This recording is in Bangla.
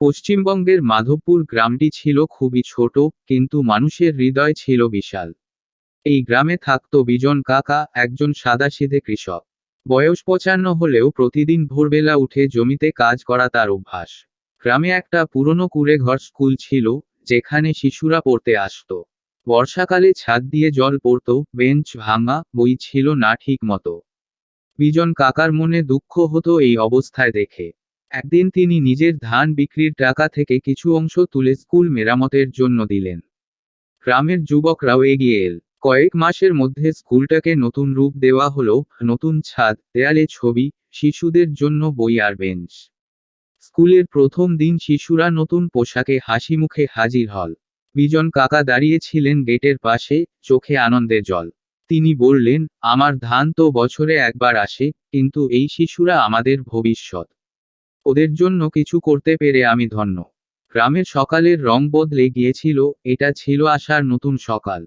পশ্চিমবঙ্গের মাধবপুর গ্রামটি ছিল খুবই ছোট, কিন্তু মানুষের হৃদয় ছিল বিশাল। এই গ্রামে থাকত বিজন কাকা, একজন সাদাসিধে কৃষক। বয়স 55 হলেও প্রতিদিন ভোরবেলা উঠে জমিতে কাজ করা তার অভ্যাস। গ্রামে একটা পুরনো কুঁড়েঘর স্কুল ছিল, যেখানে শিশুরা পড়তে আসতো। বর্ষাকালে ছাদ দিয়ে জল পড়তো, বেঞ্চ ভাঙা, বই ছিল না ঠিক মতো। বিজন কাকার মনে দুঃখ হতো এই অবস্থায় দেখে। একদিন তিনি নিজের ধান বিক্রির টাকা থেকে কিছু অংশ তুলে স্কুল মেরামতের জন্য দিলেন। গ্রামের যুবকরাও এগিয়ে এল। কয়েক মাসের মধ্যে স্কুলটাকে নতুন রূপ দেওয়া হলো, নতুন ছাদ, দেয়ালে ছবি, শিশুদের জন্য বই আর বেঞ্চ। স্কুলের প্রথম দিন শিশুরা নতুন পোশাকে হাসি মুখে হাজির হল। বিজন কাকা দাঁড়িয়েছিলেন গেটের পাশে, চোখে আনন্দের জল। তিনি বললেন, আমার ধান তো বছরে একবার আসে, কিন্তু এই শিশুরা আমাদের ভবিষ্যৎ। ওদের জন্য কিছু করতে পেরে আমি ধন্য। গ্রামের সকালের রং বদলে গিয়েছিল, এটা ছিল আশার নতুন সকাল।